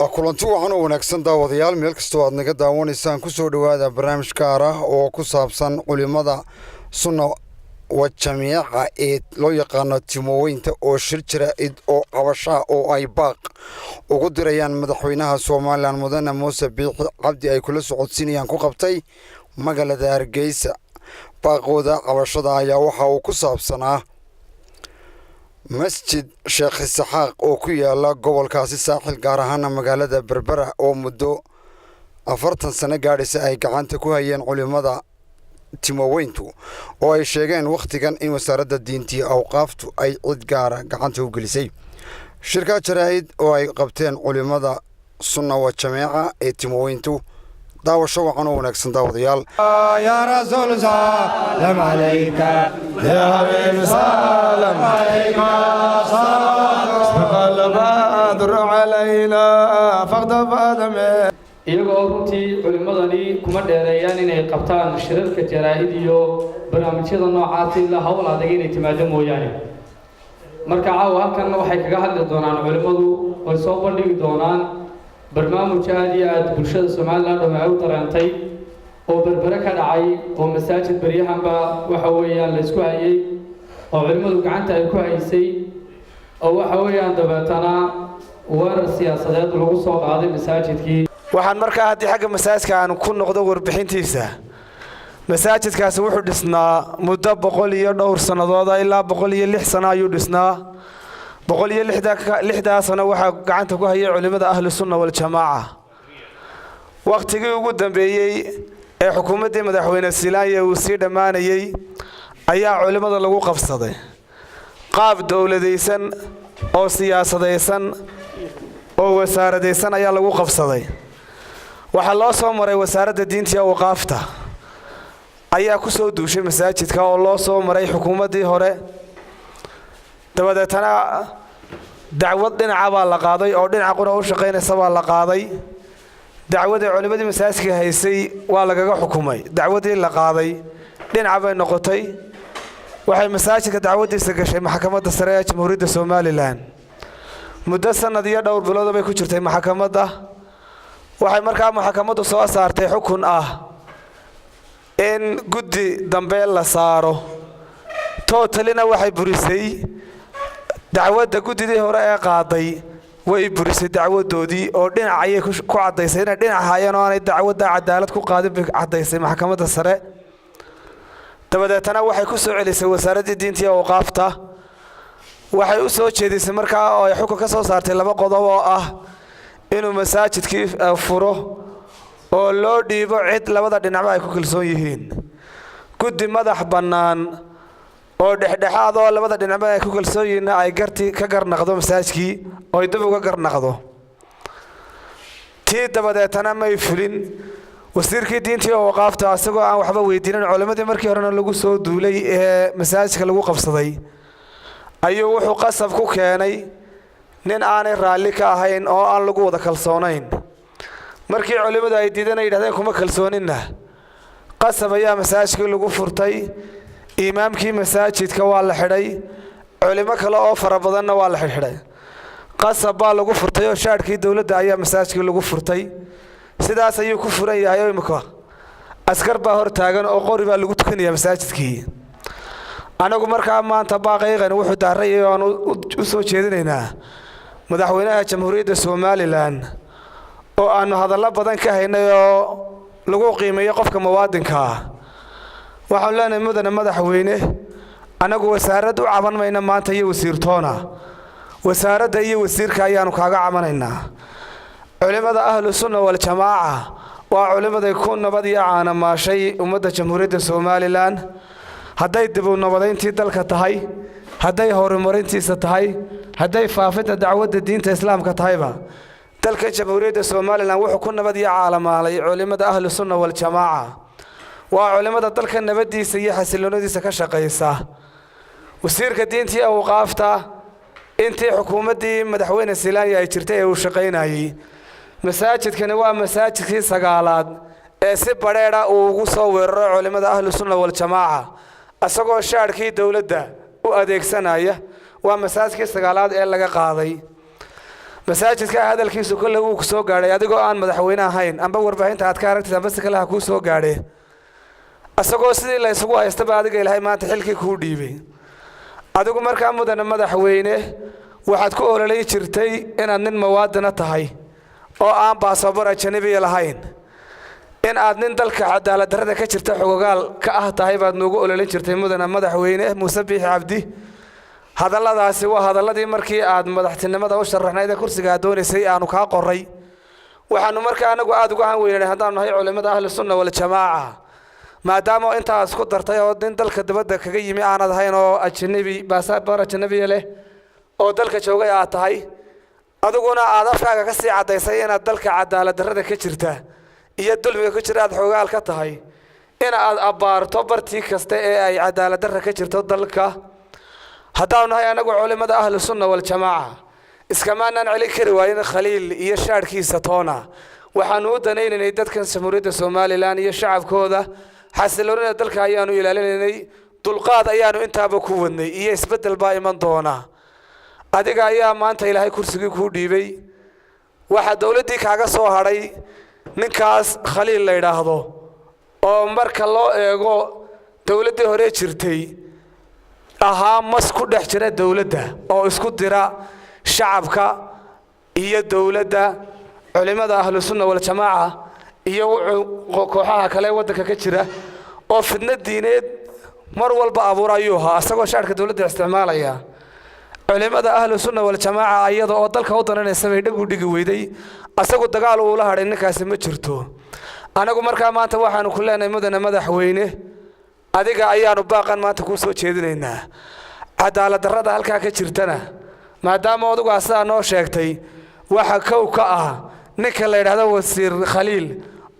kulanti waxaan u wanaagsan daawadayaal meel kastoo aad naga daawanaysaan ku soo dhawaada barnaamij gaar ah oo ku saabsan culimada sunna wa jamiica ee loo yaqaano timoweynta oo shir jaraa'id oo cabasha oo ay baaq ugu dirayaan madaxweynaha Soomaaliland mudane Muuse Biixi Cabdi ay kula socodsiinayaan ku qabtay magaalada Hargeysa. baaqooda cabashada ayaa waxa uu ku saabsanaa masjid Sheekh Isxaaq oo ku yaala gobolkaasi saaxil gaar ahaan magaalada Berbera oo muddo 40 sano gaadhaysa ay gacanta ku hayeen culimada timoweyntu oo ay sheegeen waqtigan in wasaaradda diinta iyo awqaaftu ay cid gaar ah gacanta u gelisay. shirka jaraa'id oo ay qabteen culimada sunna wa jamiica ee timoweyntu daawasho waxaan u wanaagsan daawadayaal. يا رسول سلام عليك يا حبيب سلام عليك صلى البدر علينا فاغضب آدم iyagoo runtii culimadani kuma dheereeyaan inay qabtaan shirarka jaraa'id iyo barnaamijyada noocaas la hawl adag inay timaado mooyaane marka caawa halkan waxay kaga hadli doonaan culimadu oo soo bandhigi doonaan barnaamij aad iyo aad bulshada Soomaaliland oo ay u tarantay oo Berbera ka dhacay oo masaajid bariyahanba waxa weeyaan la isku hayay oo culimadu gacanta ay ku haysay oo waxa weeyaan dabeetana warar siyaasadeed lagu soo qaaday masaajidkii. waxaan markaa haddii xagga masaajidka aan ku noqdo warbixintiisa masaajidkaasi wuxuu dhisnaa muddo 100 iyo dhowr sanadood ilaa 106 sano ayuu dhisnaa 106 sano waxaa gacanta ku hayay culimada ahlu sunna wal jamaaca. waqtigii ugu dambeeyay ee xukuumadda madaxweyne Silaaya uu sii dhamaanayay ayaa culimada lagu qabsaday qaab dawladaysan oo siyaasadaysan oo wasaaradaysan ayaa lagu qabsaday. waxa loo soo maray wasaaradda diinta iyo awqaafta ayaa ku soo duushay masaajidka oo loo soo maray xukuumaddii hore dabadeetana dacwad dhinaca baa la qaaday oo dhinaca qura u shaqeynaysa baa la qaaday. dacwadii culimadii masaajidka haysay waa lagaga xukumay dacwadii la qaaday dhinaca bay noqotay waxay masaajidka dacwadiisa gashay maxkamadda sare ee Jamhuuriyadda Soomaaliland muddo sanad iyo dhowr bilood bay ku jirtay maxkamadda. waxay markaa maxkamaddu soo saartay xukun ah in guddi dambe la saaro tootalina waxay burisay dacwadda guddidii hore ee qaaday way burisay dacwadoodii oo dhinac ayay ku cadaysay in dhinac hayeen oo aanay dacwadda cadaalad ku qaadin bay cadaysay maxkamadda sare. dabadeetana waxay ku soo celisay wasaaradda diinta iyo awqaafta waxay u soo jeedisay markaa oo ay xukun ka soo saartay 2 qodob oo ah inuu masaajidkii furo oo loo dhiibo cid labada dhinacba ay ku kalsoon yihiin guddi madax bannaan oo dhexdhexaad oo labada dhinacba ay ku kalsoon yihiin ay ka garnaqdo masaajidkii oo dib uga garnaqdo. tii dabadeetana may fulin wasiirkii diinta iyo awqaafta asagoo aan waxba weydiinin culimadii markii horena lagu soo duulay ee masaajidka lagu qabsaday ayuu wuxuu qasab ku keenay nin aanay raalli ka ahayn oo aan lagu wada kalsoonayn. markii culimadu ay diidanay yiraahdeen kuma kalsoonina qasab ayaa masaajidka lagu furtay imaamkii masaajidka waa la xidhay culimo kale oo fara badanna waa la xidhay qasab baa lagu furtay oo shaadkii dawladda ayaa masaajidka lagu furtay sidaas ayuu ku furan yahay imika askar baa hor taagan oo qori baa lagu tukanayaa masaajidkii. anagu markaa maanta baaqaygan wuxuu daaray oo u soo jeedinaynaa madaxweynaha Jamhuuriyadda Soomaaliland oo aan hadallo badan ka haynay oo lagu qiimeeyo qofka muwaadinka ah. waxaan leenahay mudane madaxweyne anagu wasaaradda u caban mayna maanta iyo wasiirtoona wasaaradda iyo wasiirka ayaanu kaaga cabanaynaa. culimada ahlu sunna wal jamaaca waa culimada ku nabad iyo caana maashay ummadda Jamhuuriyadda Soomaaliland hadday dib u nabadeyntii dalka tahay hadday horumarintiisa tahay hadday faafinta dacwadda diinta islaamka tahayba dalka Jamhuuriyadda Soomaaliland wuxuu ku nabad iyo caalamaalay culimada ahlu sunna wal jamaaca waa culimada dalka nabadiisa iyo xasiloonadiisa ka shaqeysa. wasiirka diinta iyo awqaafta intii xukuumaddii madaxweyne Silaaya ay jirtay ee uu shaqeynayay masaajidkani waa masaajidkii sagaalaad ee si bareera uu ugu soo weeraro culimada ahlu sunna wal jamaaca asagoo shaadkii dawladda u adeegsanaya waa masaajidkii sagaalaad ee laga qaaday. masaajidka hadalkiisu kolle wuu ku soo gaadhay adigoo aan madaxweyne ahayn amba warbaahinta aad ka aragtid amba si kale ha kuu soo gaadhee asagoo sidii la isugu haystaba adiga ilaahay maanta xilkii kuu dhiibay adigu markaa mudane madaxweyne waxaad ku ololay jirtay inaad nin muwaadina tahay oo aan baasaboor ajnabi lahayn in aad nin dalka cadaalad darrada ka jirta xogogaal ka ah tahay baad noogu ololin jirtay mudane madaxweyne Muuse Biixi Cabdi hadalladaasi waa hadalladii markii aad madaxtinimada u sharaxnayd kursiga doonaysay aanu ka qoray waxaanu markaa anagu aad uga han weynay haddaan nahay culimada ahlu sunna wal jamaa maadaama intaas ku dartay oo din dalka dibadda kaga yimi aanad ahayn oo ajnabi baasaboor ajnabi leh oo dalka joogay aad tahay adiguna aad afkaaga ka sii cadaysay inaad dalka cadaalad darrada ka jirta iyo dulmiga ku jira aad xogaal ka tahay in aad abaarto bartii kasta ee ay cadaalad darrada ka jirto dalka haddaan nahay anagu culimada ahlu sunna wal jamaa iskamaanaan celi kari waayin khaliil iyo shaarkiisa toona waxaanu u danaynaynay dadkan Jamhuuriyadda Soomaaliland iyo shacabkooda xasiloonida dalka ayaanu ilaalinaynay dulqaad ayaanu intaaba ku wadnay iyo isbedel baa iman doona adiga ayaa maanta ilaahay kursigii ku dhiibay waxa dawladii kaaga soo haray ninkaas khaliil la yiraahdo oo marka loo eego dawladii hore jirtay ahaa mas ku dhex jira dawladda oo isku dira shacabka iyo dawladda culimada ahlu sunna wal jamaa iyo kooxaha kale wadanka ka jira oo fidnad diineed mar walba abuurayo asagoo shaarka dawladda isticmaalaya culimada ahlu sunna wal jamaa ayada oo dalka u dananaysa bay dhagu dhigi weyday asagu dagaal uu la haray ninkaasi ma jirto anagu markaa maanta waxaanu ku leenahay mudane madaxweyne adiga ayaanu baaqan maanta ku soo jeedinaynaa cadaalad darrada halka ka jirtana maadaama adigu asaa noo sheegtay waxa kow ka ah ninka la yiraahdo wasiir khaliil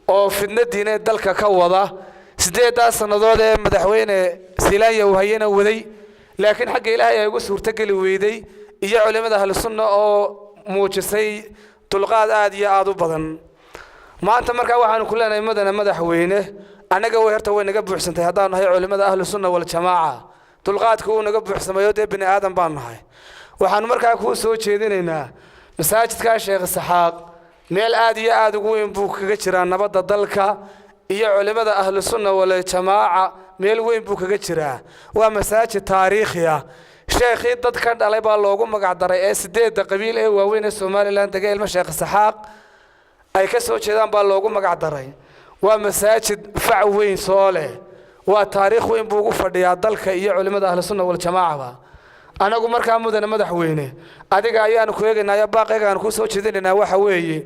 oo fidnadiina dalka ka wada 8 sanadood ee madaxweyne Silaanya uu hayana waday laakiin xagga Ilaahay ay ugu suurta gali weyday iyo culimada ahlu sunna oo muujisay dulqaad aad iyo aad u badan maanta markaa waxaanu ku leenahay mudane madaxweyne anaga way horta way naga buuxsantay haddaan nahay culimada ahlu sunna wal jamaa dulqaadku uu naga buuxsamayo dee bini aadan baan nahay waxaanu markaa ku soo jeedinaynaa masaajidka Sheekh Saxaaq meel aad iyo aad ugu weyn buu kaga jiraa nabadda dalka iyo culimada ahlu sunna wal jamaa meel weyn buu kaga jiraa waa masaajid taariikhi ah sheekhi dadka dhalay baa loogu magac daray ee 8 qabiil ee waaweyn ee Soomaaliland degan ilma Sheekh Saxaaq ay ka soo jeedaan baa loogu magac daray waa masaajid fac weyn soo leh waa taariikh weyn buu ugu fadhiyaa dalka iyo culimada ahlu sunna wal jamaa anagu markaa mudane madaxweyne adiga ayaanu ku eegaynaa baaqaygaan ku soo jeedinaynaa waxa weeye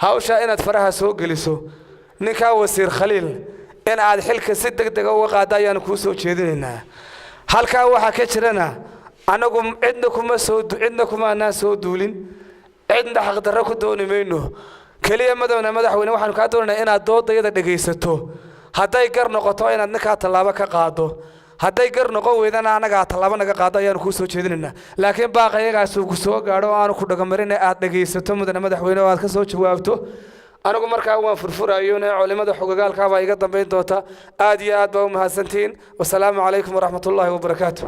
hawsha inaad faraha soo geliso ninka wasiir khaliil in aad xilka si degdeg ah uga qaado ayaanu ku soo jeedinaynaa halka waxa ka jirana anagu cidna kuma aan soo duulin cidna xaq darro ku doonimayno kaliya madaxweyne waxaanu ka doonaynaa inaad doodayada dhageysato haday gar noqoto inaad ninka talaabo ka qaado haday gar noqon weydana anaga talaabo naga qaado ayaanu ku soo jeedinaynaa laakiin baaqayagaas uu ku soo gaadho aanu ku dhagamarin aad dhageysato mudane madaxweyne oo aad ka soo jawaabto anagu markaa waan furfurayo culimada xogagaalka baa iga dambeyn doonta aad iyo aad baa u mahadsantiin wassalaamu calaykum waraxmatullaahi wabarakaatuh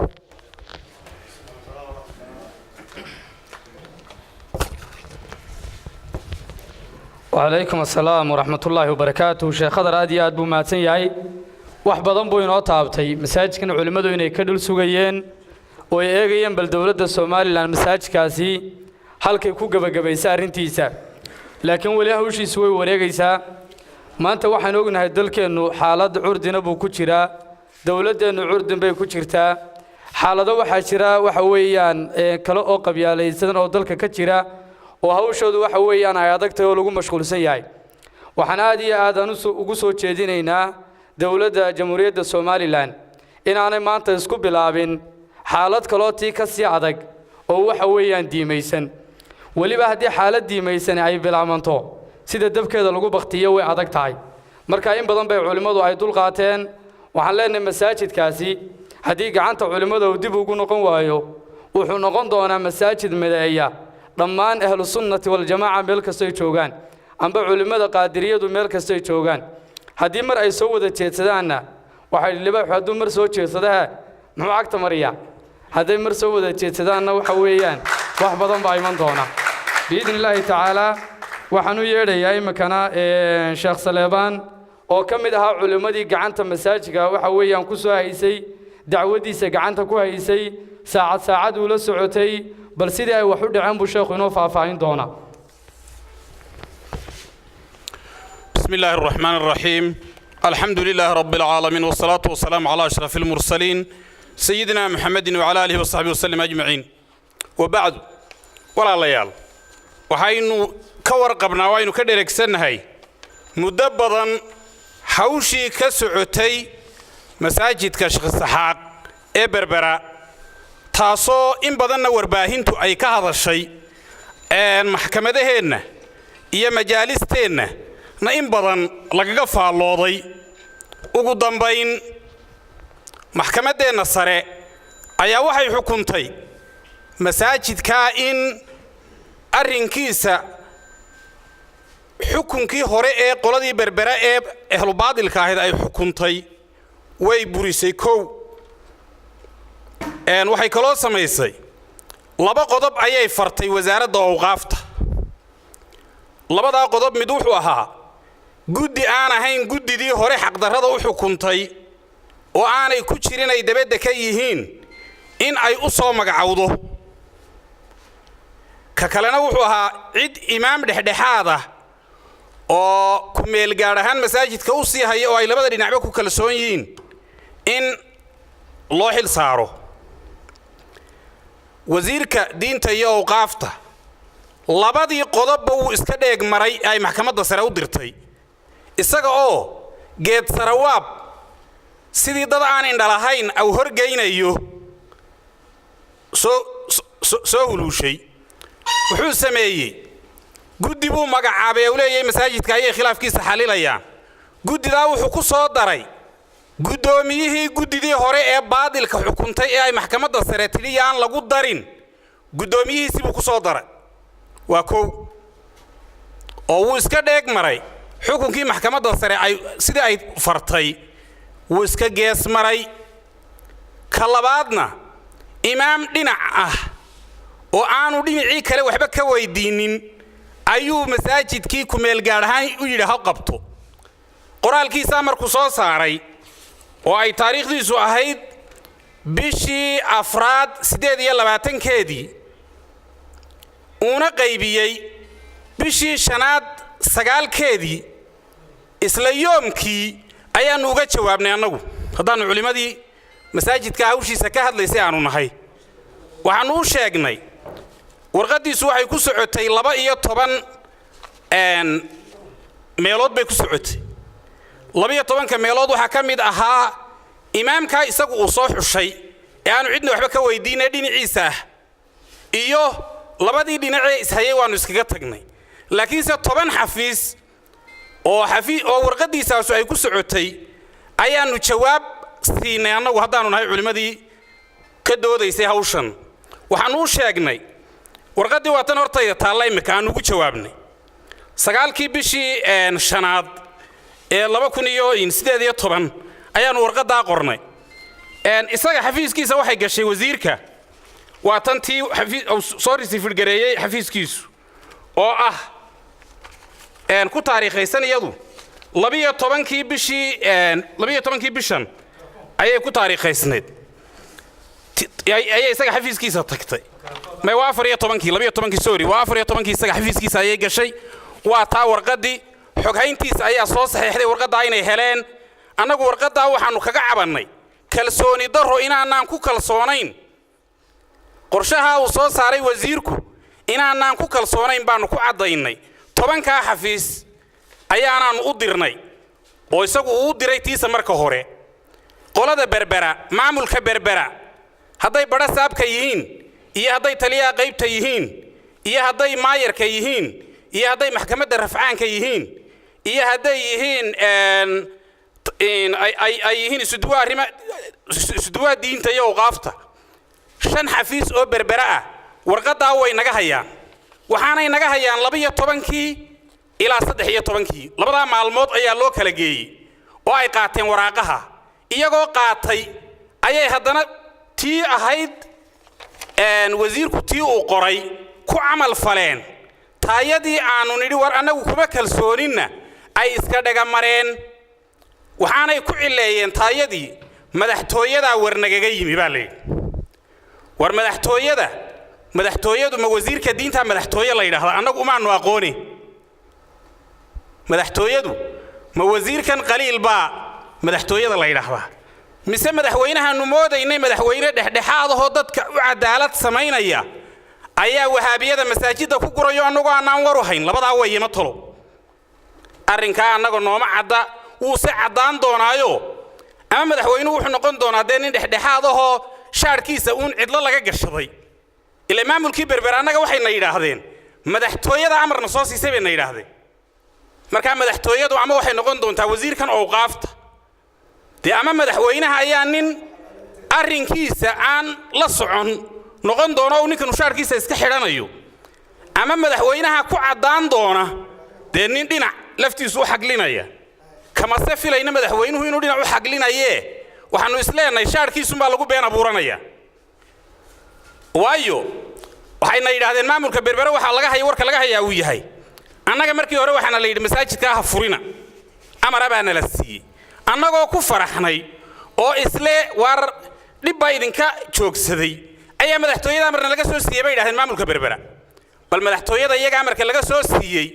وعليكم السلام ورحمة الله وبركاته شيخ خضر آدي آد بو ماتن ياي وحبضان بو ينو تابتي مساجد كان علمادو إنay ka dhul sugayeen oo ay eegayeen bal dawladda Soomaaliland masaajidkaasi halkay ku gabagabaysaa arintiisa laakiin wali hawshiisu way wareegaysaa maanta waxaan ognahay dalkeenu xaalad curdina buu ku jiraa dawladdeenu curdin bay ku jirtaa xaalado waxa jira waxa weeyaan kala oo qabyaalaysan oo dalka ka jira oo hawshoodu waxa weeyaan ay adagtay oo lagu mashquulsan yahay waxaan aad iyo aad ugu soo jeedinaynaa dawladda Jamhuuriyadda Soomaaliland inaanay maanta isku bilaabin xaalad kale oo tii ka sii adag oo waxa weeyaan diimaysan waliba haddii xaalad diimaysan ay bilaabanto sida dabkeeda lagu baqtiyo way adag tahay marka in badan bay culimadu ay dul qaateen waxaan leenahay masaajidkaasi haddii gacanta culimadu dib ugu noqon waayo wuxuu noqon doonaa masaajid mideeya dhammaan ahlu sunnati wal jamaa meel kasta ay joogaan amba culimada qaadiriyadu meel kasta ay joogaan haddii mar ay soo wada jeedsadaanna waxay libaax hadduu mar soo jeedsadaa muxuu agta mariya hadday mar soo wada jeedsadaanna waxa weeyaan wax badan baa iman doona بإذن الله تعالى وحنو يري مكانا شيخ سليمان oo kamid aha culimadii gacanta masaajidka waxa weeyaan ku soo haysay dacwadiisa gacanta ku haysay saacad uu la socotay bal sidii ay wax u dhaceen buu sheekhu inoo faahfaahin doona بسم الله الرحمن الرحيم الحمد لله رب العالمين والصلاة والسلام على أشرف المرسلين سيدنا محمد وعلى آله وصحبه وسلم أجمعين وبعد ولا ليال وحينو كور قبنا وينو كدرك سنهاي مدبضا حوشي كسعتي مساجد كشخ السحاق بربرا تاسو إن بدنا ورباهنتو أي كهذا الشيء أن محكمة دهنا هي مجالستنا إن بدن لقى فالوضي وقدام بين محكمة دهنا السرع أي وحي حكمتي مساجد كائن أرنكيسة xukunkii hore ee qoladii berbera ee ahlu baadilka ahayd ay xukuntay way burisay waxay kaloo samaysay laba qodob ayay fartay wasaaradda awqaafta labada qodob mid wuxuu ahaa guddi aan ahayn guddidii hore xaqdarrada u xukuntay oo aanay ku jirin ay dabadda ka yihiin in ay u soo magacawdo ka kalena wuxuu ahaa cid imaam dhexdhexaad ah oo ku meel gaar ahaan masaajidka u sii haya oo ay labada dhinacba ku kalsoon yihiin in loo xil saaro wasiirka diinta iyo awqaafta labadii qodobba uu iska dheeg maray ay maxkamadda sare u dirtay isaga oo geed sarawaab sidii dad aan indhalahayn aw horgeynayo soo huluushay wuxuu sameeyey guddi buu magacaabay oo leeyahay masaajidka ayay khilaafkiisa xalilayaan guddidaa wuxuu ku soo daray guddoomiyihii guddidii hore ee baadilka xukuntay ee ay maxkamadda sare tiliyaan lagu darin guddoomiyihiisi buu ku soo daray waa koow oo wuu iska dheeg maray xukunkii maxkamadda sare ay sidii ay fartay wuu iska gees maray ka labaadna imaam dhinac ah oo aanu dhinacii kale waxba ka weydiinin ayuu masaajidkii ku meel gaar ahaan u yidhi ha qabto qoraalkiisa markuu soo saaray oo ay taariikhdiisu ahayd bishii afraad 28keedii uuna qaybiyey bishii shanaad 9keedii isla yoomkii ayaanu uga jawaabnay annagu haddaanu culimadii masaajidka hawshiisa ka hadlaysay aanu nahay waxaanu u sheegnay warqadiisu waxay ku socotay 12 meelood bay ku socotay 12 meelood waxa ka mid ahaa imaamka isagu uu soo xushay ee aanu cidna waxba ka weydiinay dhinaciisa iyo labadii dhinacee ishayay waanu iskaga tagnay laakiin se 10 xafiis oo warqadiisaas ay ku socotay ayaanu jawaab siinay annagu haddaanu nahay culimadii ka doodaysay hawshan waxaanu u sheegnay warqadii waa tan hortayda taalla imika aan ugu jawaabnay 9kii bishii shanaad ee 2018 ayaanu warqadaa qornay isaga xafiiskiisa waxay gashay wasiirka waa tan tii soo risiifid gareeyay xafiiskiisu oo ah ku taariikhaysan iyadu 12kii bishan ayay ku taariikhaysneed ayay isaga xafiiskiisa tagtay ما وافر يا طبنكي لبي طبنكي سوري وافر يا طبنكي سجى حفيزكي سايق شيء وطا ورقدي حقينتي سايا صوص حيحدي ورقد عيني هلين أنا جو ورقد ده وحنو كعبني كلسوني ضره إنا نانكو كلسونين قرشها وصوص علي وزيركو إنا نانكو كلسونين بانكو عضيني طبعا كحفيز أنا نقدرني ويسقو قدري تيس مركهوري قلنا بربرة معمول كبربرة هذا بدأ ساب كيهين iyo haday taliya qaybta yihiin iyo haday maayarka yihiin iyo haday maxkamadda rafcaanka yihiin iyo haday yihiin ay yihiin isduwaa diinta iyo awqaafta 5 xafiis oo berbera ah warqada way naga hayaan waxaanay naga hayaan 12kii ilaa 13kii labada maalmood ayaa loo kala geeyay oo ay qaateen waraaqaha iyagoo qaatay ayay haddana tii ahayd وزيركو تي او قري كو عمل فلين taayadii aanu nidhi war annagu kuma kalsooninna ay iska dhaga mareen waxaanay ku cileeyeen taayadii madaxtooyadaa warnagaga yimi baa leeyahay war madaxtooyadu ma wasiirka diinta madaxtooye la yidhaahdaa annagu umaanu aqooni madaxtooyadu ma wasiirkan qaliil baa madaxtooyada la yidhaahdaa mise madaxweynahaanu moodaynay madaxweyne dhexdhexaadahoo dadka u cadaalad samaynaya ayaa wahaabiyada masaajidda ku gurayo annagoo aanaan waru hayn labadaa weeye ma tolo arrinkaa annaga nooma cadda wuu se caddaan doonaayo ama madaxweynuhu wuxuu noqon doonaa dee nin dhexdhexaadahoo shaadhkiisa uun cidlo laga gashaday ilaa maamulkii berber annaga waxayna yidhaahdeen madaxtooyada amarna soo siisay bayna yidhaahdeen markaa madaxtooyadu ama waxay noqon doontaa wasiirkan awqaafta dee ama madaxweynaha ayaa nin arrinkiisa aan la socon noqon doono oo ninkan shaadhkiisa iska xidhanayo ama madaxweynaha ku caddaan doona dee nin dhinac laftiisu u xaglinaya kamase filayna madaxweynuhu inuu dhinac u xaglinayee waxaanu isleenahay shaadhkiisumbaa lagu been abuuranaya waayo waxayna yidhaahdeen maamulka berbere waxaa laga haya warka laga hayaa uu yahay annaga markii hore waxaana la yidhi masaajidkaa ha furina amara baa nala siiyey annagoo ku faraxnay oo isle war dhib baa idinka joogsaday ayaa madaxtooyada amarna laga soo siiyey bay yidhahdeen maamulka berbera bal madaxtooyada iyaga amarka laga soo siiyey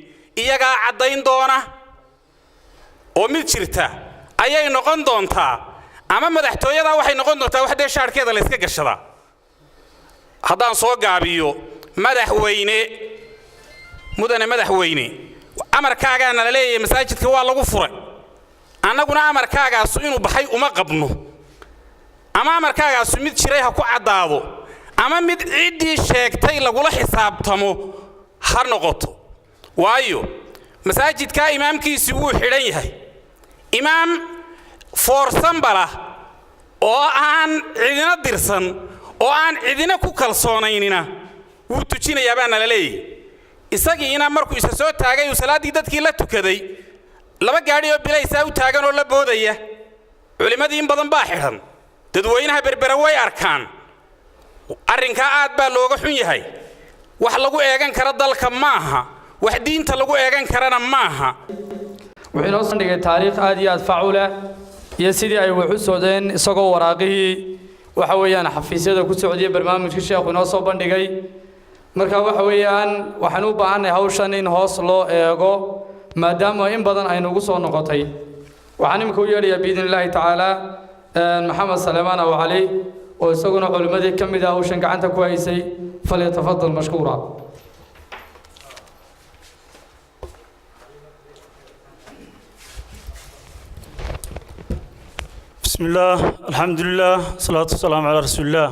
iyagaa caddayn doona oo mid jirta ayay noqon doontaa ama madaxtooyada waxay noqon doontaa wax dee shaadhkeeda la iska gashadaa haddaan soo gaabiyo mudane madaxweyne amarkaagaana la leeyahay masaajidka waa lagu furay annaguna amarkaagaasu inuu baxay uma qabno ama amarkaagaasu mid jiray ha ku caddaado ama mid ciddii sheegtay lagula xisaabtamo ha noqoto waayo masaajidkaa imaamkiisii wuu xidhan yahay imaam foorsan bala oo aan cidina dirsan oo aan cidina ku kalsoonaynina wuu tujinayaa baana la leeyahay isagiina markuu isa soo taagay uu salaaddii dadkii la tukaday laba gaadhi oo bilaysaa u taagan oo la boodaya culimmadii in badan baa xidhan dadweynaha berbera way arkaan arrinkaa aad baa looga xun yahay wax lagu eegan kara dalka maaha wax diinta lagu eegan karana maaha wuxuu inoo sandhigay taariikh aad iyo aad facu leh iyo sidii ay wax u socdeen isagoo waraaqihii waxa weeyaan xafiisyada ku socdiyay barnaamijkii sheekhu inoo soo bandhigay marka waxa weeyaan waxaan u baahannahay hawshan in hoos loo eego maadaama in badan ay nagu soo noqotay waxaan imika u yeedhayaa biidni illaahi tacaala maxamed saleemaan aw cali oo isaguna culimmadii ka mid ah hawshan gacanta ku haysay falyatafadal mashkuura بسم الله الحمد لله والصلاة والسلام على رسول الله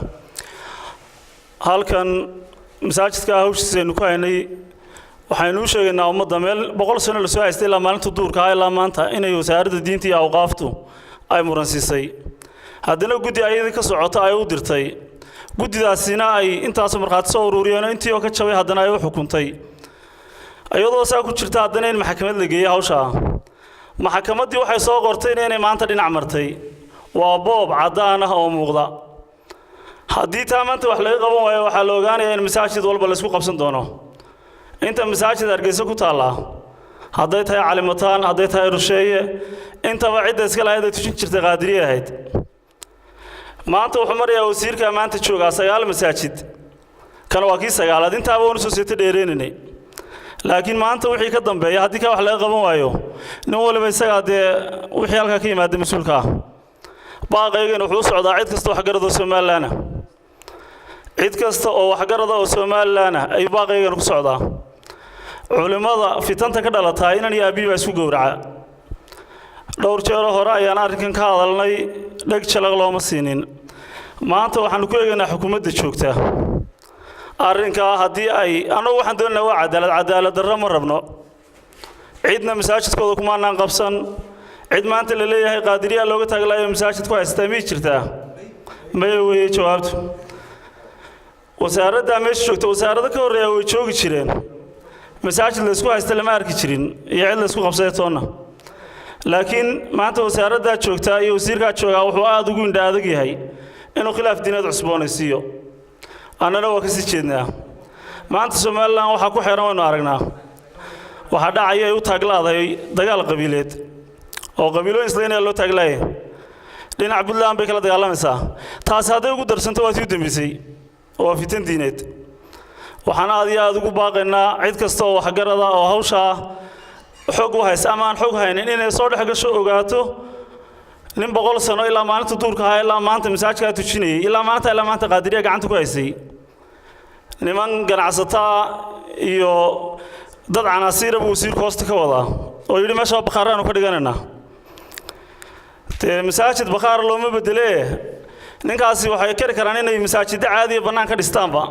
halkan masaajidka hawshiisaynu ku haynay waxaynu u sheegaynaa ummadda meel 100 sano la soo haystay ilaa maalinta duurka ilaa maanta inay wasaaradda diinta iyo awqaaftu ay muransiisay haddana guddi ayadii ka socota ay u dirtay guddidaasina ay intaas marxaad soo ururiyeen intii oo ka jabay haddana ay u xukuntay ayadoo saa ku jirta haddana in maxkamad la geeyo hawsha maxkamaddii waxay soo qortay inay maanta dhinac martay waa boob cadaan ah oo muuqda haddii taa maanta wax laga qaban waayo waxaa la ogaanayaa in masaajid walba la isku qabsan doono inta masaajid Hargeysa ku taala hadday tahay calimataan hadday tahay rusheeye intaba cidda iska lahayd ay tushin jirtay qaadiriye ahayd maanta wuxuu marayaa wasiirka maanta jooga 9 masaajid kana waa kii 9aad intaaba uu soo seetay dheereeninay laakiin maanta wixii ka dambeeya haddii ka wax laga qaban waayo nin walba isaga wixii halka ka yimaada mas'uulka baaqaygan wuxuu socdaa cid kasta wax garado Soomaaliland cid kasta oo wax garada oo Soomaaliland ay baaqaygan ku socdaa culimada fitanta ka dhalatay inaan yaabiyo isku gowraca dhowr jeer hore ayaan arrinkan ka hadalnay dhag jalag looma siinin maanta waxaan ku eegaynaa xukuumadda joogta arrinka haddii ay anagu waxaan doonaynaa waa cadaalad darro ma rabno cidna masaajidkooda kuma aanan qabsan cid maanta la leeyahay qaadiriya looga taaglayo masaajid ku haystaa ma jirtaa ma weeye jawaabtu wasaaradda meesha joogta wasaaradda ka horeeya way joogi jireen masaajid la isku haysta lama arki jirin iyo cid la isku qabsay toona laakiin maanta wasaaradda joogta iyo wasiirka jooga wuxuu aad ugu indha adag yahay inuu khilaaf diineed cusboonaysiiyo annana waa ka sii jeednaa maanta Somaliland waxa ku xiran waynu aragnaa waxa dhacaya u taaglaaday dagaal qabiileed oo qabiilooyin isleeyna loo taaglaayay dhinaca Puntland bay kala dagaalamaysaa taas haday ugu darsanto waa tii dambeysay oo fitan diineed waxaan aad iyo aad ugu baaqaynaa cid kasta oo wax garada oo hawsha xog u haysta ama aan xog haynin inay soo dhex gasho ogaato nin 100 sano ilaa maalinta duurka ha ilaa maanta masaajidka tujinayay ilaa maanta qaadiriya gacanta ku haysay niman ganacsata iyo dad canaasiir buu wasiir koosta ka wadaa oo yiri meesha bakhaaraan ka dhiganayna masaajid bakhaar looma bedelee ninkaasi waxay kari karaan inay masaajid caadi ah banaan ka dhistaanba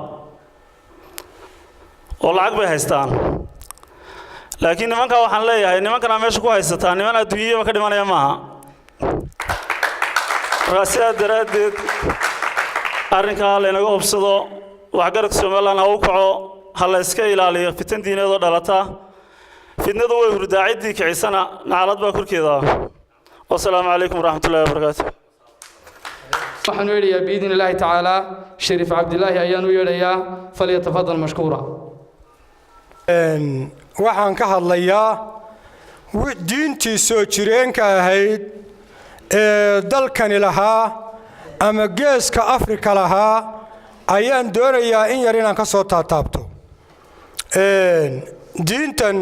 oo lacag bay haystaan laakiin nimanka waxaan leeyahay nimankana meesha ku haysataa niman adduunyada ka dhimanaya maaha raasiya daraadeed arrinka leenaga hubsado wax garadka Somaliland ha u kaco hal iska ilaaliyo fitan diineed oo dhalata fitnadu way hurdaacidii kicisana nacalad baa korkeeda والسلام عليكم ورحمة الله وبركاته. waxaan weeyaa biidin Ilaahi ta'ala Shariif Abdullaahi ayaan u yeerayaa falyatafadal mashkuura waxaan ka hadlayaa diintii soo jireenka ahayd ee dalkani lahaa ama geeska Afrika lahaa ayaan doonayaa in yar inaan ka soo taataabto diintan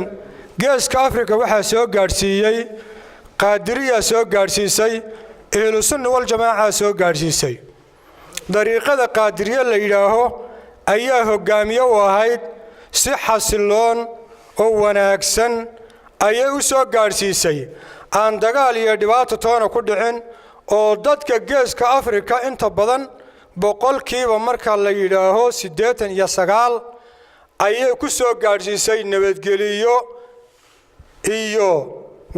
geeska Afrika waxa soo gaarsiiyay qaadiriya soo gaarsiisay ahlu sunna wal jamaa soo gaarsiisay dariiqada qaadiriya la yiraaho ayaa hogaamiye u ahayd si xasiloon oo wanaagsan ayay u soo gaarsiisay aan dagaal iyo dhibaato toona ku dhicin oo dadka geeska Afrika inta badan boqolkiiba marka la yiraaho 89 ayay ku soo gaarsiisay nabadgeliyo iyo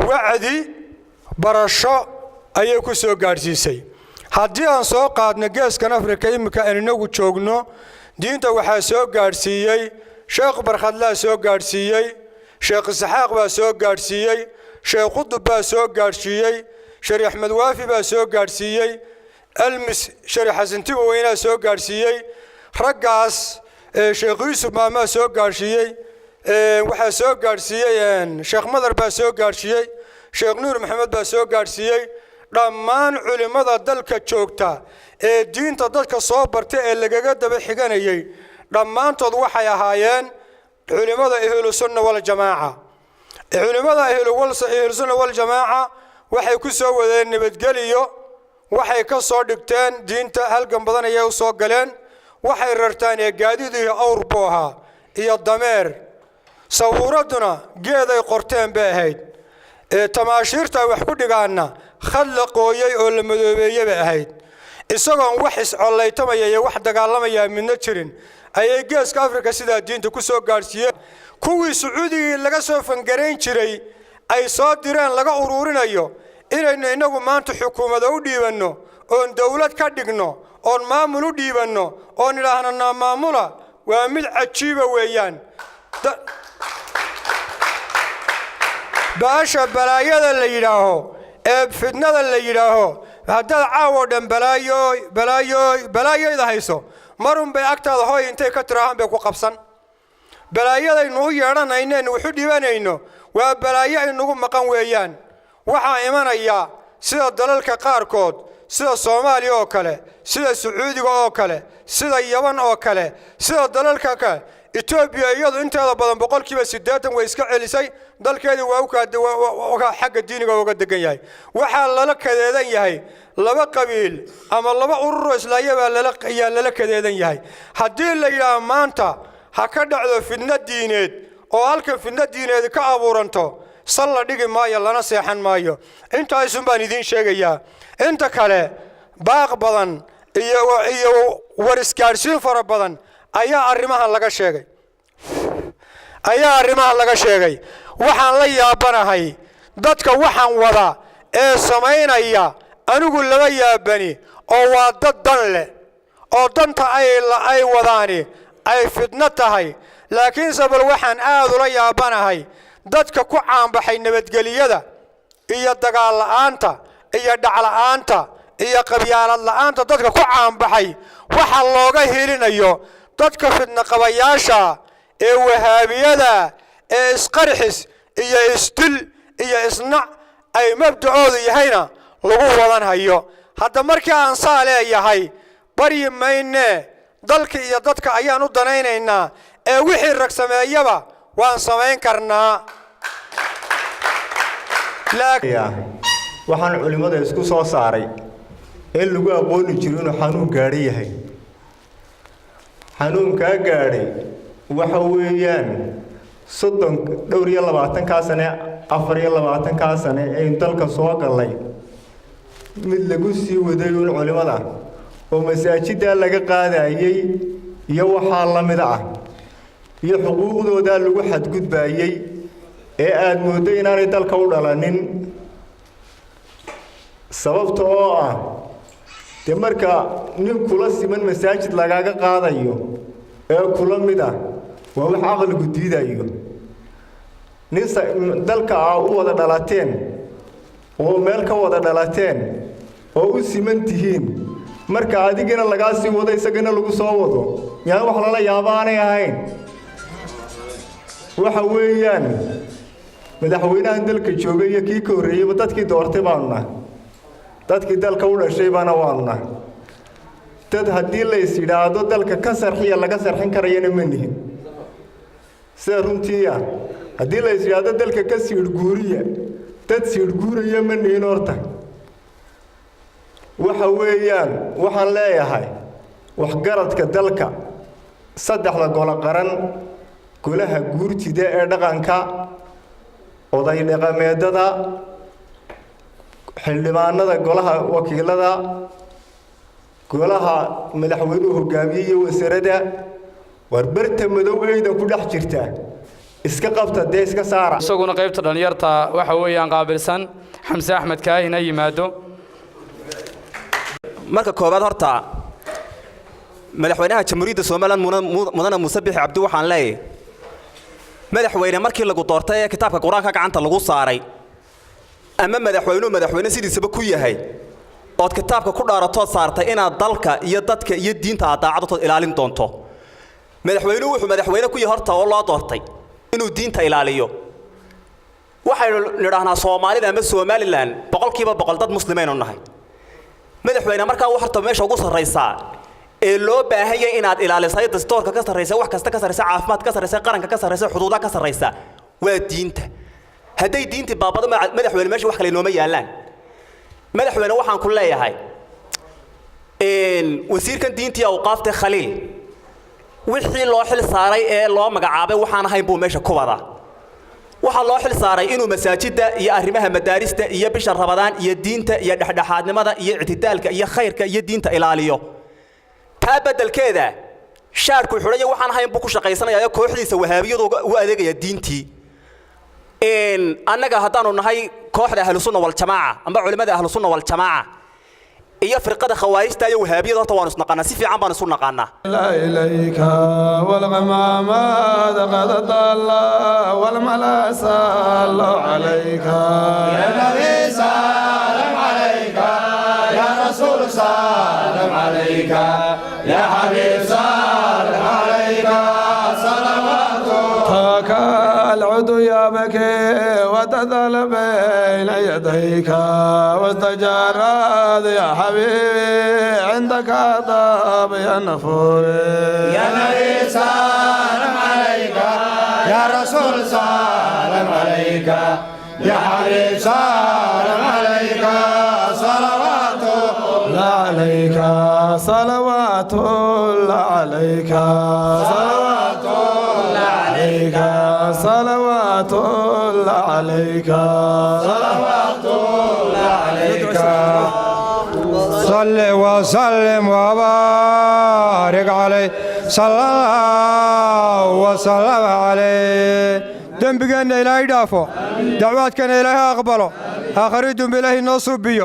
wacdi barasho ayay ku soo gaarsiisay haddii aan soo qaadno geeskan Afrika imika aan inagu joogno diinta waxa soo gaarsiiyay Sheekh Barkhadla soo gaarsiiyay Sheekh Isxaaq baa soo gaarsiiyay Sheekh Qutb baa soo gaarsiiyay Sheekh Ahmed Waafi baa soo gaarsiiyay Almis Sheekh Xasan Tiwayna soo gaarsiiyay raggaas Sheekh Yusuf Maama soo gaarsiiyay waxa soo gaarsiiyay Sheekh Madar baa soo gaarsiiyay Sheekh Nuur Maxamed baa soo gaarsiiyay dhammaan culimada dalka joogta ee diinta dadka soo bartay ee lagaga daba xiganayay dhammaantood waxay ahaayeen culimada ahlu sunna wal jamaa culimada ahlu sunna wal jamaa waxay ku soo wadeen nabadgeliyo waxay ka soo dhigteen diinta halgan badan ayay u soo galeen waxay rartaan ee gaadiid iyo awr booha iyo dameer sawuraduna geeday qorteen bay ahayd tamaashiirta wax ku dhigaana khadla qooyay oo la madoobeeyay bay ahayd isagoon wax iscollaytamaya iyo wax dagaalamaya midna jirin ayay geeska Afrika sida diinta ku soo gaarsiiyeen kuwii Sacuudiga laga soo fangareyn jiray ay soo direen laga ururinayo inaynu inagu maanta xukuumadda u dhiibanno oo dawlad ka dhigno oo maamul u dhiibanno oo ilaahna maamula waa mid cajiib weeyaan baasha balaayada la yiraaho ee fitnada la yiraaho hadda caawo dhan balaayada hayso marun bay agtaada hooy intay ka tiraahan bay ku qabsan balaayadaynu u yeedhanayneen wuxuu dhibanayno waa balaayo inagu maqan weeyaan waxa imanaya sida dalalka qaarkood sida Soomaaliya oo kale sida Sacuudiga oo kale sida Yaman oo kale sida dalalka kale Ethiopia iyadu inteeda badan boqolkiiba 80 way iska celisay dalkeedu waa u ka xagga diiniga uga degan yahay waxa lala kadeedan yahay laba qabiil ama laba urur islaayaba lala kadeedan yahay hadii la yiraahdo maanta ha ka dhacdo fitnad diineed oo halka fitnad diineed ka abuuranto sal la dhigi maayo lana seexan maayo inta ay baan idin sheegayaa inta kale baaq badan iyo warisgaarsiin fara badan ayaa arrimaha laga sheegay waxaan la yaabanahay dadka waxaan wada ee sameynaya anigu laba yaabani oo waa dad dan leh oo danta ay wadaani ay fitna tahay laakiin sabal waxaan aad ula yaabanahay dadka ku caanbaxay nabadgeliyada iyo dagaal la'aanta iyo dhac la'aanta iyo qabyaalad la'aanta dadka ku caanbaxay waxa looga helinayo dadka fitna qabayaasha ee wahaabiyada ee isqarxis iyo isdil iyo isnac ay mabdacoodu yahayna lagu wadan hayo hadda markii aan saa leeyahay baryi mayne dalka iyo dadka ayaan u danaynaynaa ee wixii rag sameeyaba waan samayn karnaa waxaan culimada isku soo saaray in lagu aqooni jiro inuu xanuun gaadhi yahay xanuunkaa gaadhay waxa weeyaan 24 sane 24 sane ee dalka soo galay mid lagu sii waday culimada oo masaajida laga qaadayay iyo waxa la mid ah iyo xuquuqdooda lagu xadgudbayay ee aad mooday inaanay dalka u dhalanin sababtoo ah marka nin kula siman masaajid lagaaga qaadayo ee kula mid ah waa wax aqligu diidayo nin dalka u wada dhalateen oo meel ka wada dhalateen oo u siman tihiin marka adigina laga sii wado isagana lagu soo wado yaa wax la yaabaanay ahayn waxa weeyaan madaxweynaha dalka joogay iyo kii ka horeeyay dadkii doortay baana dadkii dalka u dhashay baana waana dad haddii la isiraado dalka ka sarxiya laga sarxin karayna ma nihin sida runtii haddii la isiraado dalka ka siir guuriya dad siir guuraya ma nihin horta waxa weeyaan waxaan leeyahay wax garadka dalka saddexda gol qaran golaha guurtida ee dhaqanka oday dhaqameedada xildhibaanada golaha wakiilada golaha madaxweynuhu hogaamiyay wasaaradda warbarta madow ayda ku dhex jirta iska qabta iska saara isaguna qaybta dhalinyarta waxa weeyaan qaabilsan xamse axmed kaahina yimaado marka koobaad horta madaxweynaha jamhuuriyadda Soomaaliland mudane Muuse Biixi Cabdi waxaan leeyahay madaxweyne markii lagu doortay ee kitaabka Quraanka gacanta lagu saaray ama madaxweyne sidiisaba ku yahay oo kitaabka ku dhaarato saartay inaad dalka iyo dadka iyo diinta aad daacadooda ilaalin doonto madaxweynuhu wuxuu madaxweyne ku yahay horta oo loo doortay inuu diinta ilaaliyo waxaynu nidhaahnaa Soomaalida ama Somaliland boqolkiiba boqol dad muslimiin u nahay madaxweyne markaa wax horta meesha ugu sarreysa ee loo baahan yahay inaad ilaaliso dastuurka ka sarreysa wax kasta ka sarreysa caafimaad ka sarreysa qaranka ka sarreysa xuduudaha ka sarreysa waa diinta hadday diinta baabada madaxweyne meesha wax kale nooma yaalaan madaxweyne waxaan ku leeyahay wasiirkan diinta iyo awqaafta Khaliil wixii loo xil saaray ee loo magacaabay waxaan ahayn buu meesha ku wada waxa loo xil saaray inuu masaajida iyo arrimaha madaarista iyo bisha Ramadaan iyo diinta iyo dhaxdhaxaadnimada iyo ictidaalka iyo khayrka iyo diinta ilaaliyo taa beddelkeeda shaarku xuraya waxaan ahayn buu ku shaqaysanayaa kooxdiisa wahaabiyadu u adeegaya diintii annaga haddaanu nahay kooxda ahlu sunna wal jamaa amba culimada ahlu sunna wal jamaa iyo firqada khawaarijta iyo wahaabiyada horta waan isnaqana si fiican baan isu naqana la ilayka wal ghamama qad dalla wal malasa la alayka ya nabi salam alayka ya rasul salam alayka ya habib salam alayka salawatu العدو يا بكي وتذل بين يديك واستجرد يا حبيبي عندك طاب يا نفور يا نبي سلام عليك يا رسول سلام عليك يا حبيب سلام عليك صلوات الله عليك صلوات الله عليك صلوات الله عليك صلوات الله عليك صلوات الله عليك صل وسلم وبارك عليه صلى الله وسلم عليه ذنبنا إلهي دافو دعواتنا إلهي أقبله آخرتهم بإلهي نصبيه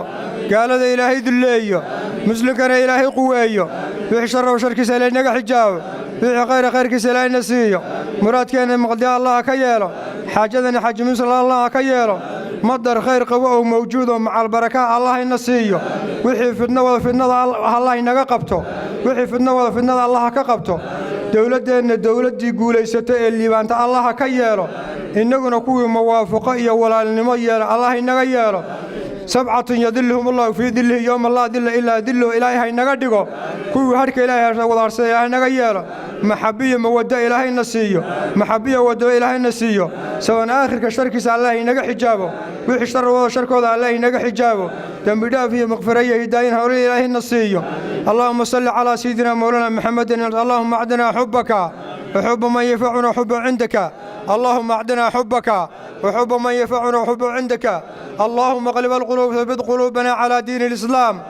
قال هذا إلهي ذليه مسلم كان إلهي قويه وحشر وشرك سلينا حجاب وغير خيرك سلينا نسيه مراد كان مقضي الله كياله حاجتنا حاج من صلى الله كياله مصدر خير قوة موجود مع البركة الله ينسيه وحي في النوى في النظر الله ينقبته وحي في النوى في النظر الله كقبته dowladeenna dowladdii guulaysata ee liibaanta allaha ka yeelo innaguna kuwii muwaafaqo iyo walaalnimo yeelo allah inaga yeelo سبعة يذلهم الله في ذله يوم الله ذل إلا ذله إلهي نقدقه كل هرك إلهي وضارسه إلهي نقيله محبية مودة إلهي نسيه محبية ودة إلهي نسيه سواء آخر كشرك الله نقح حجابه ويحشر وشرك هذا الله نقح حجابه تنبدا فيه مغفرية هداين هؤلاء إلهي نسيه اللهم صل على سيدنا مولانا محمد اللهم أعدنا حبك وحب من يفعنا حب عندك اللهم أعدنا حبك وحب من يفعنا حب عندك اللهم قلب القلوب ثبت قلوبنا على دين الإسلام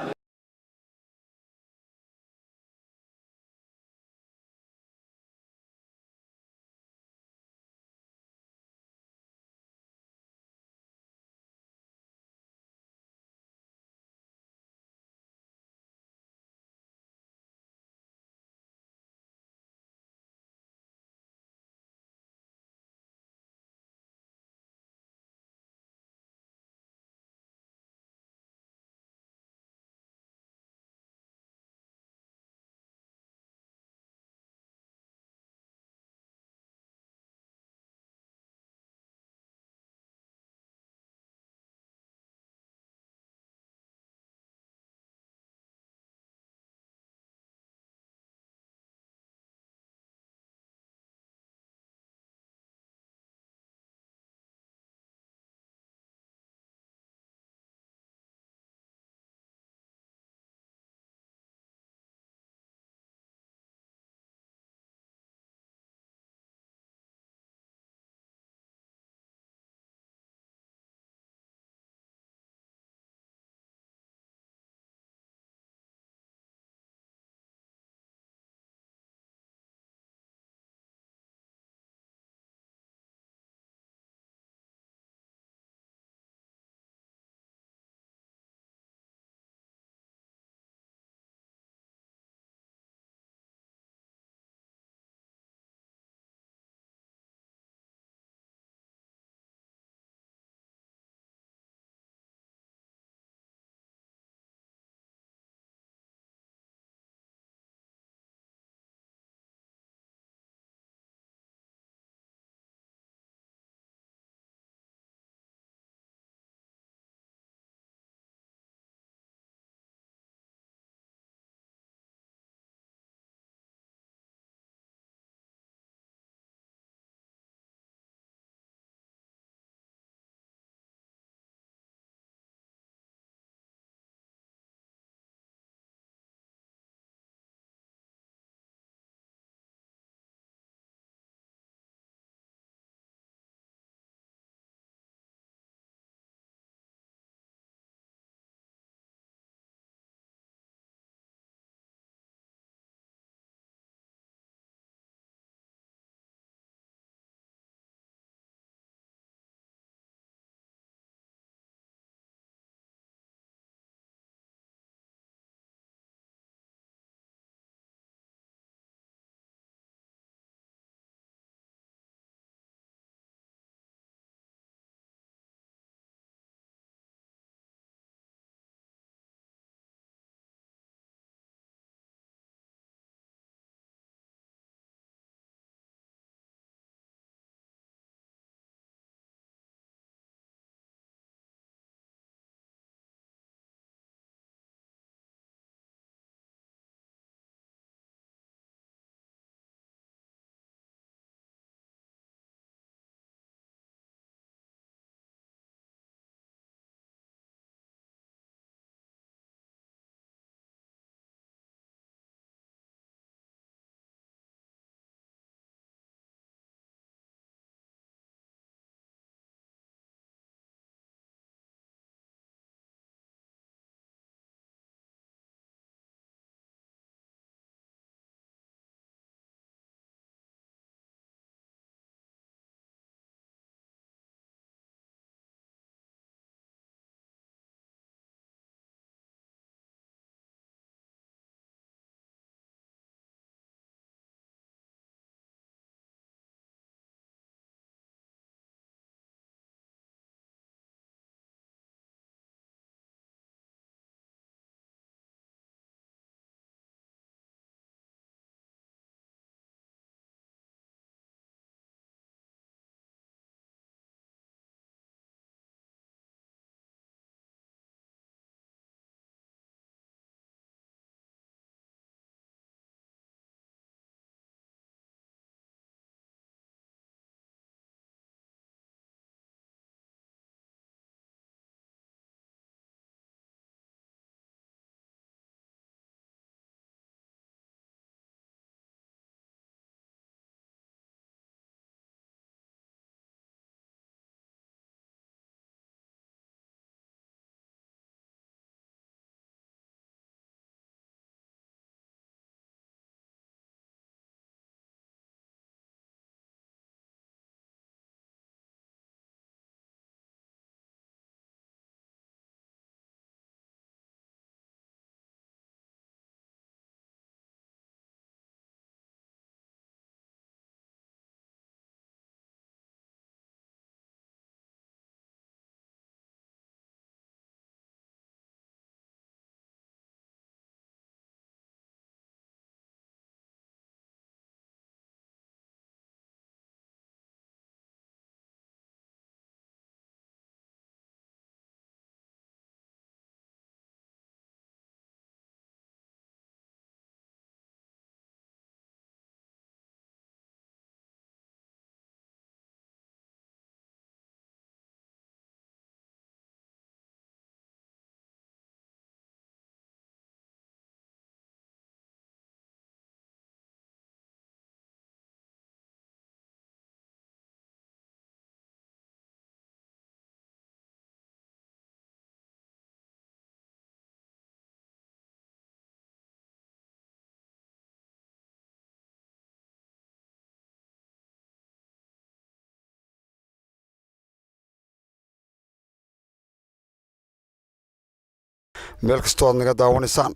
meel kastoo aad naga daawanaysaan.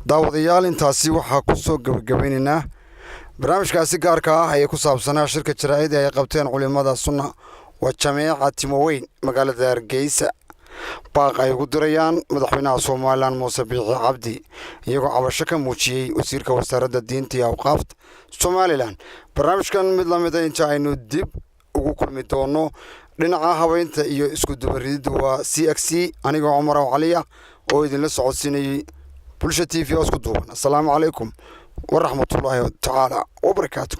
daawadayaal intaasi waxaa ku soo gabagabeynaynaa barnaamijkaasi gaarka ah ee ku saabsanaa shirka jaraa'id ay qabteen culimada sunna waa jameeca timoweyn magaalada Hargeysa. baaq ay ugu dirayaan madaxweynaha Soomaaliland Muuse Biixi Cabdi iyagoo cabasho ka muujiyay wasiirka wasaaradda diinta iyo awqaafta Soomaaliland. barnaamijkan mid la mid ah inta aynu dib ugu kulmi doono dhinaca habeynta iyo isku dubariddu waa CXC anigoo Cumar Caliya oo idinla socodsiinayay Bulsha TV oo isku duuban. Assalaamu calaykum wa rahmatullaahi ta'ala wa barakaatuh.